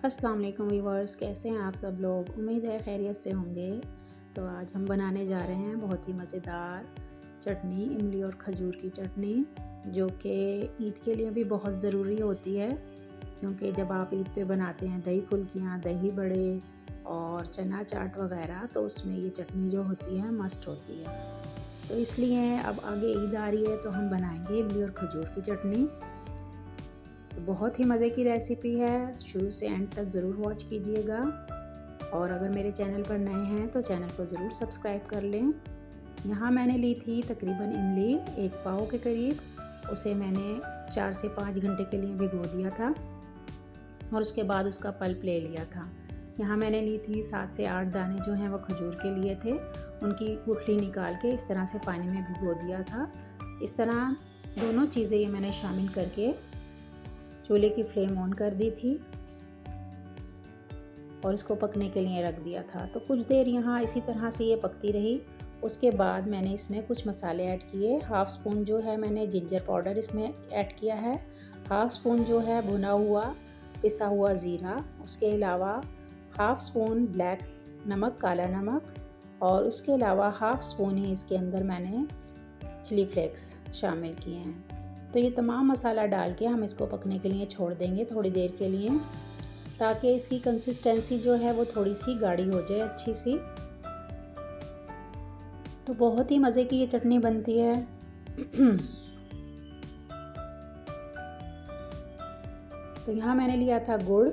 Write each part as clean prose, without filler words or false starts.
अस्सलाम वालेकुम व्यूअर्स, कैसे हैं आप सब लोग। उम्मीद है खैरियत से होंगे। तो आज हम बनाने जा रहे हैं बहुत ही मज़ेदार चटनी, इमली और खजूर की चटनी, जो कि ईद के लिए भी बहुत ज़रूरी होती है, क्योंकि जब आप ईद पे बनाते हैं दही फुल्कियाँ, दही बड़े और चना चाट वगैरह, तो उसमें ये चटनी जो होती है मस्ट होती है। तो इसलिए अब आगे ईद आ रही है तो हम बनाएंगे इमली और खजूर की चटनी। तो बहुत ही मज़े की रेसिपी है, शुरू से एंड तक ज़रूर वॉच कीजिएगा। और अगर मेरे चैनल पर नए हैं तो चैनल को ज़रूर सब्सक्राइब कर लें। यहाँ मैंने ली थी तकरीबन इमली 1 पाव के करीब। उसे मैंने 4 से 5 घंटे के लिए भिगो दिया था और उसके बाद उसका पल्प ले लिया था। यहाँ मैंने ली थी 7 से 8 दाने जो हैं वो खजूर के लिए थे। उनकी गुठली निकाल के इस तरह से पानी में भिगो दिया था। इस तरह दोनों चीज़ें ये मैंने शामिल करके चूल्हे की फ्लेम ऑन कर दी थी और इसको पकने के लिए रख दिया था। तो कुछ देर यहाँ इसी तरह से ये पकती रही। उसके बाद मैंने इसमें कुछ मसाले ऐड किए। हाफ़ स्पून जो है मैंने जिंजर पाउडर इसमें ऐड किया है, हाफ़ स्पून जो है भुना हुआ पिसा हुआ ज़ीरा, उसके अलावा हाफ़ स्पून ब्लैक नमक, काला नमक, और उसके अलावा हाफ़ स्पून ही इसके अंदर मैंने चिली फ्लेक्स शामिल किए हैं। तो ये तमाम मसाला डाल के हम इसको पकने के लिए छोड़ देंगे थोड़ी देर के लिए, ताकि इसकी कंसिस्टेंसी जो है वो थोड़ी सी गाढ़ी हो जाए, अच्छी सी। तो बहुत ही मज़े की ये चटनी बनती है। तो यहाँ मैंने लिया था गुड़,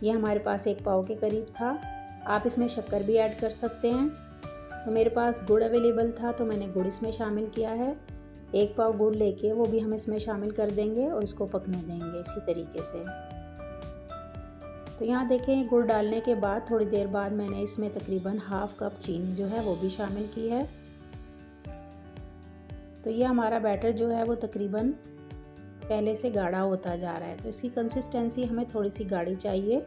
ये हमारे पास 1 पाव के करीब था। आप इसमें शक्कर भी ऐड कर सकते हैं। तो मेरे पास गुड़ अवेलेबल था तो मैंने गुड़ इसमें शामिल किया है। 1 पाव गुड़ लेके वो भी हम इसमें शामिल कर देंगे और इसको पकने देंगे इसी तरीके से। तो यहाँ देखें, गुड़ डालने के बाद थोड़ी देर बाद मैंने इसमें तकरीबन हाफ़ कप चीनी जो है वो भी शामिल की है। तो ये हमारा बैटर जो है वो तकरीबन पहले से गाढ़ा होता जा रहा है। तो इसकी कंसिस्टेंसी हमें थोड़ी सी गाढ़ी चाहिए।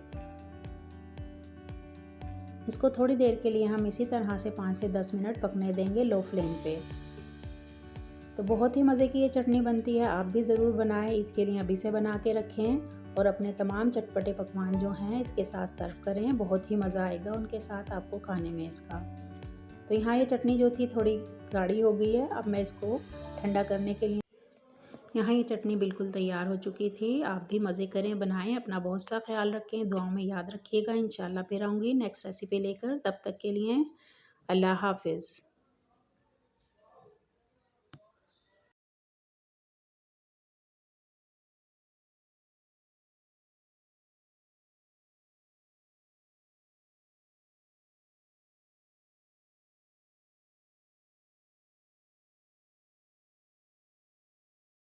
इसको थोड़ी देर के लिए हम इसी तरह से 5 से 10 मिनट पकने देंगे लो फ्लेम पे। तो बहुत ही मज़े की ये चटनी बनती है, आप भी ज़रूर बनाएं। ईद के लिए अभी से बना के रखें और अपने तमाम चटपटे पकवान जो हैं इसके साथ सर्व करें। बहुत ही मज़ा आएगा उनके साथ आपको खाने में इसका। तो यहाँ ये चटनी जो थी थोड़ी गाढ़ी हो गई है। अब मैं इसको ठंडा करने के लिए, यहाँ ये चटनी बिल्कुल तैयार हो चुकी थी। आप भी मज़े करें, बनाएं, अपना बहुत सा ख्याल रखें, दुआओं में याद रखिएगा। इंशाल्लाह फिर आऊँगी नेक्स्ट रेसिपी लेकर। तब तक के लिए अल्लाह हाफिज़।